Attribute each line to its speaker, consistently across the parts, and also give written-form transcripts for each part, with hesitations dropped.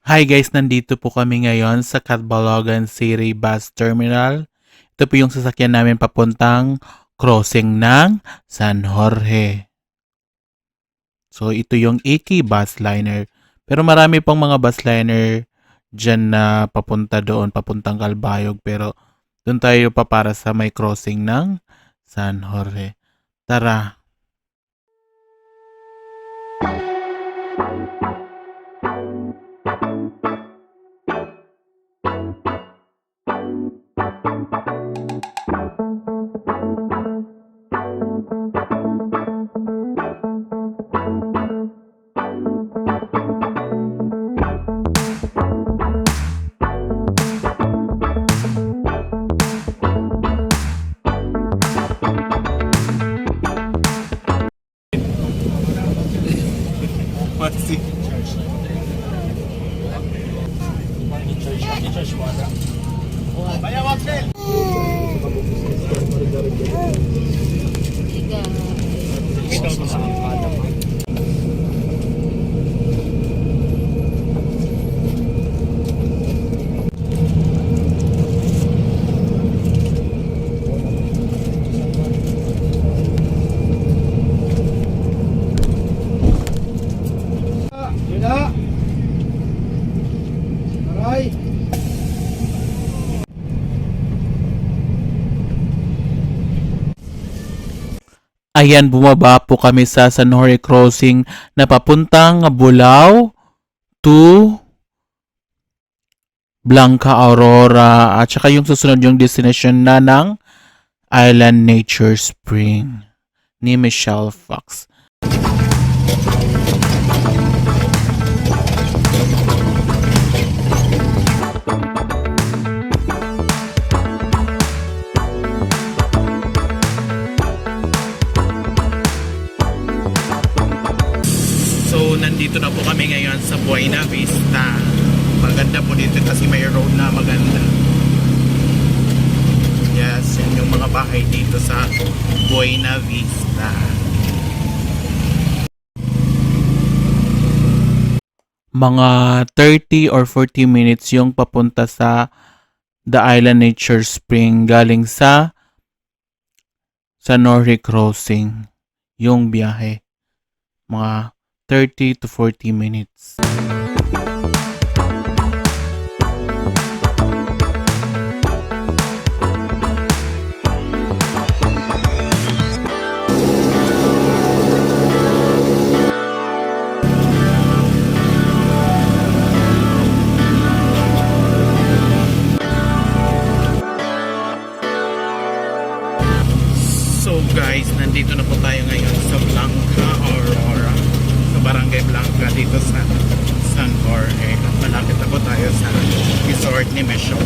Speaker 1: Hi guys, nandito po kami ngayon sa Catbalogan City Bus Terminal. Ito po yung sasakyan namin papuntang crossing ng San Jorge. So ito yung AK bus liner. Pero marami pang mga bus liner dyan na papunta doon, papuntang Calbayog. Pero doon tayo pa para sa may crossing ng San Jorge. Tara! Ayan, bumaba po kami sa San Jorge Crossing na papuntang Bulao to Blanca Aurora. At saka yung susunod yung destination na ng Island Nature Spring ni Michelle Fox. So, nandito na po kami ngayon sa Buena Vista. Maganda po dito kasi may road na maganda. Yes, yun yung mga bahay dito sa Buena Vista. Mga 30 or 40 minutes yung papunta sa The Island Nature Spring galing sa San Jorge Crossing. Yung biyahe. Mga 30 to 40 minutes. So guys, nandito na po tayo ngayon sa Blanca Aurora. Barangay Blanca dito sa San Jorge. Malapit na po tayo sa resort ni Michelle.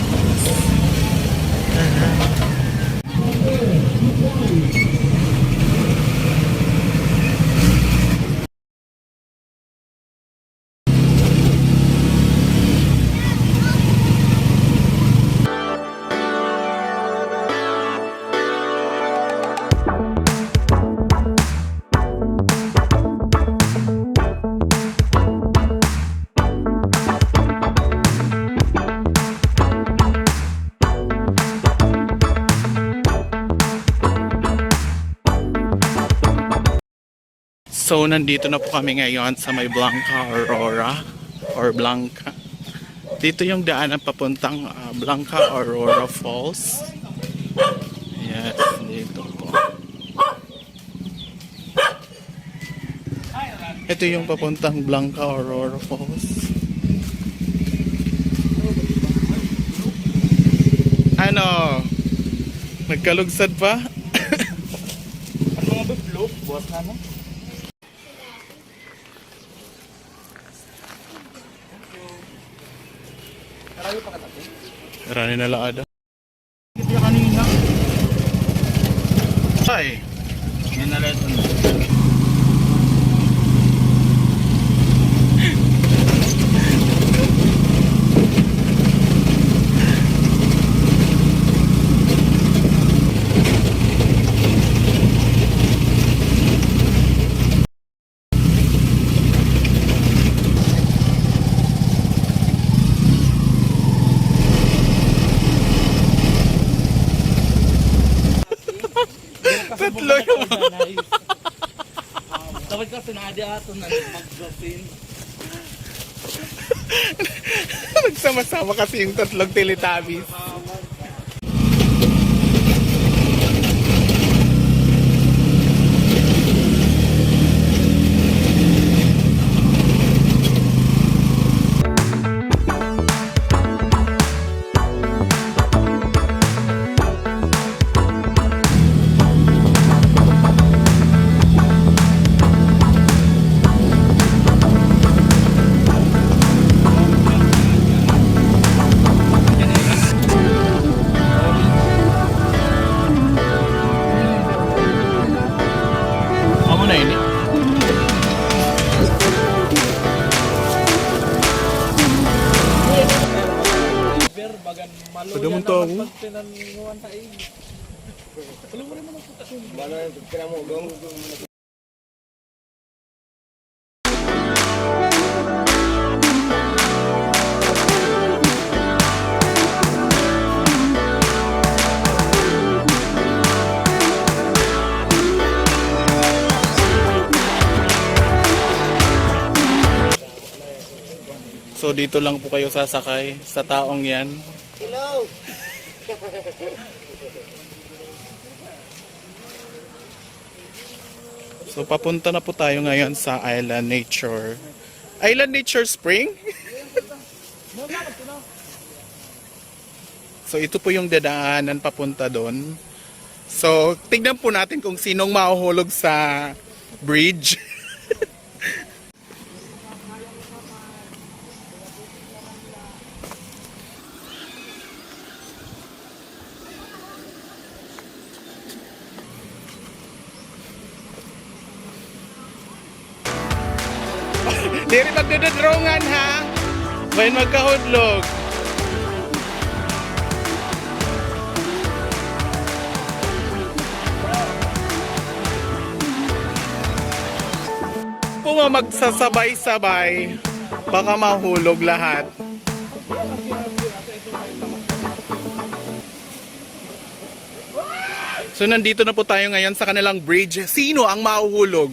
Speaker 1: So, nandito na po kami ngayon sa may Blanca Aurora or Blanca. Dito yung daanan papuntang Blanca Aurora Falls. Yes, dito po. Ito yung papuntang Blanca Aurora Falls. Ano? Nagkalugsad pa?
Speaker 2: Ano mga bublo? Buwas na mo? Karayo pa katabi?
Speaker 1: Rani na laada.
Speaker 2: Kaya kanina.
Speaker 1: Ay,
Speaker 2: Hindi na leto na.
Speaker 1: Tatlo yung...
Speaker 2: Dapat ka sinadi ato na mag-gapin.
Speaker 1: Nagsama-sama kasi yung tatlong Teletubbies. Amo na ini.
Speaker 2: Ber bagan malo.
Speaker 1: Pwede mo to ako?
Speaker 2: Pinanguan ta eh.
Speaker 1: So dito lang po kayo sasakay sa taong yan.
Speaker 2: Hello.
Speaker 1: So papunta na po tayo ngayon sa Island Nature. Island Nature Spring? So ito po yung dadaanan papunta doon. So tignan po natin kung sinong mahuhulog sa bridge. Diri magdadadrongan ha. Bayan magkahudlog. Kung magsasabay-sabay, baka mahulog lahat. So nandito na po tayo ngayon sa kanilang bridge. Sino ang mahuhulog?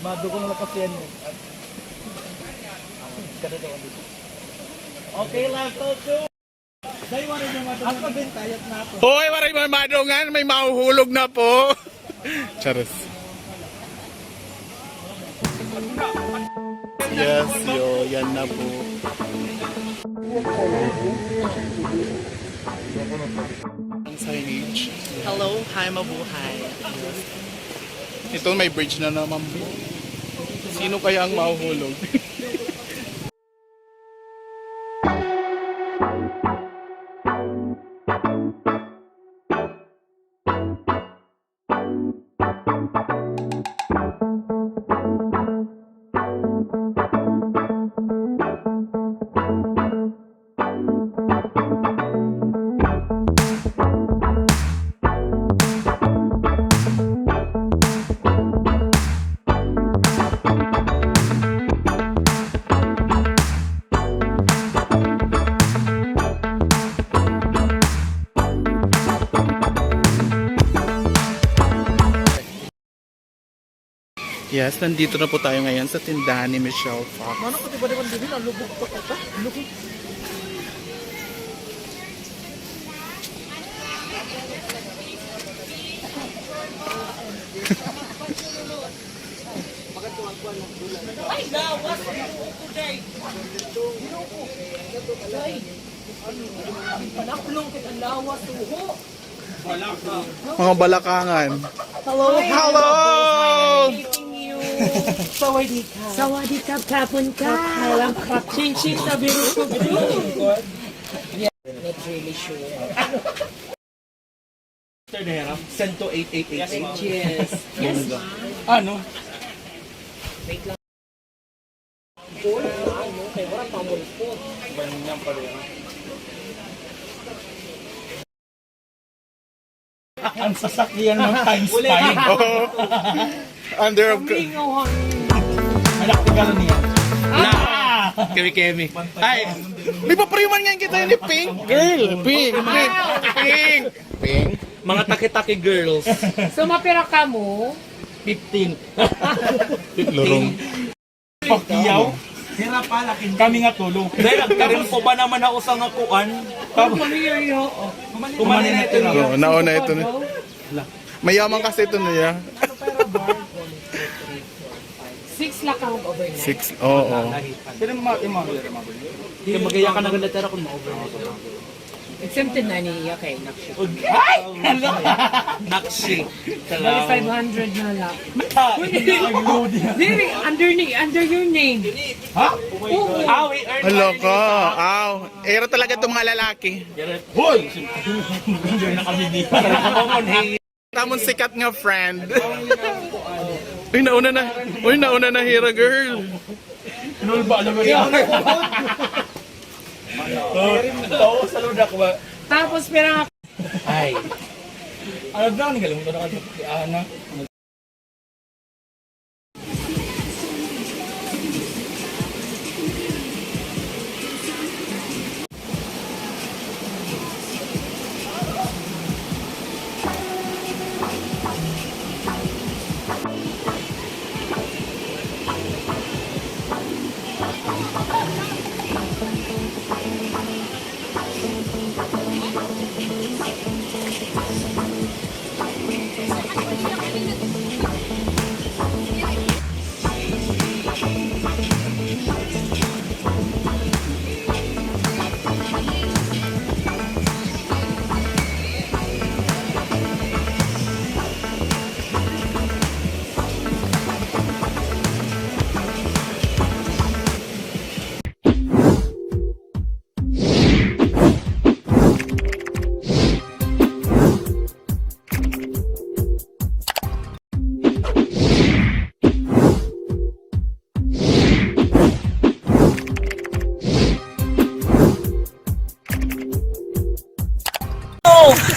Speaker 2: Madugo na kasi yan. Okay lang to. Dahil wala niya madugo. Ako din tayat na ako.
Speaker 1: Hoy, waray mamadungan, may mahuhulog na po. Charos. Yes, yan na po. Ang signage.
Speaker 2: Hello, hi mabuhay.
Speaker 1: Ito may bridge na naman po. Sino kaya ang mahuhulog? Yes, nandito na po tayo ngayon sa tindahan ni Michelle Fox.
Speaker 2: Mano ko tiba naman din lubog to ka. Lubog. Ay, gawas ko day. Panaklong kit ang lawas tuho.
Speaker 1: Mga balakangan.
Speaker 2: Hello.
Speaker 1: Hello!
Speaker 2: Sawadika.
Speaker 3: Sawadika kapun ka.
Speaker 2: Alam ka. Ching-ching na biro ko.
Speaker 3: Not really sure.
Speaker 2: Mr. Dera, send to 8888.
Speaker 3: Yes. Yes.
Speaker 2: Ano?
Speaker 3: Wait lang. Ano? Kaya wala pamulpot.
Speaker 2: Banyan pa rin. Ang sasakyan ng times 5.
Speaker 1: Oh, under of...
Speaker 2: Anak ko gano'n niya.
Speaker 1: Kemi-kemi. Ay, may papariman nga kita yun ni Pink. Girl, Pink, Pink, Pink. Pink.
Speaker 4: Mga taki-taki girls.
Speaker 3: So, mapira ka mo?
Speaker 4: 15.
Speaker 1: Lorong.
Speaker 4: Pakiyaw.
Speaker 2: Hira pala,
Speaker 4: Kami nga tulong. Dahil nagkaroon ko ba naman ako sa ngakuan? Kumanin na ito.
Speaker 1: Oo, nauna ito. Mayaman kasi ito niya.
Speaker 3: 6 lang count overnight.
Speaker 1: 6, oo.
Speaker 4: Pero yung magaya ka na ganda tera kung ma-overnight.
Speaker 3: Exempted na niya kay Nakshi.
Speaker 4: Ay! Nakshi.
Speaker 3: Bali 500 na lang. Dili, under your name.
Speaker 4: Ha?
Speaker 3: Oo.
Speaker 4: Awi, earn.
Speaker 1: Hello ka. Aw. Ero talaga itong mga lalaki.
Speaker 4: Hoy! Hindi na kami dito. Common, hey.
Speaker 1: Tamon sikat nga friend. Uy, nauna na. Uy, nauna na hira girl.
Speaker 4: Nulba naman yan. Oo, salud ako ba?
Speaker 3: Tapos pera
Speaker 4: Ay. Ano daw, nagalimutan ako si Ana.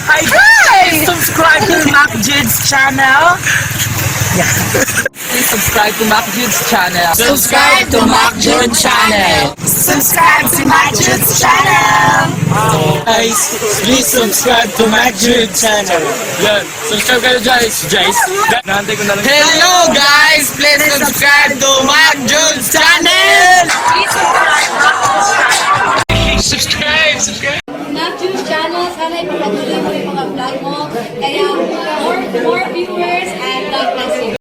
Speaker 4: Hi guys! Subscribe to Mac Jude's channel. Please subscribe to Mac Jude's channel. Subscribe to Mac Jude channel. Subscribe to Mac Jude's channel. Guys, please subscribe to Mac Jude channel. Yan, subscribe kayo guys. Nahantay ko na lang. Hello guys, please subscribe to Mac Jude's channel. Subscribe.
Speaker 5: Matthews channel, sana ipapatuloy mo yung mga vlog mo. Kaya more viewers and God bless you.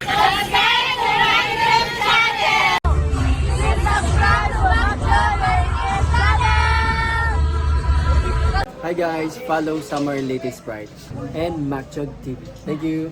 Speaker 6: Hi guys, follow Summer Latest Sprite and Macchog TV. Thank you.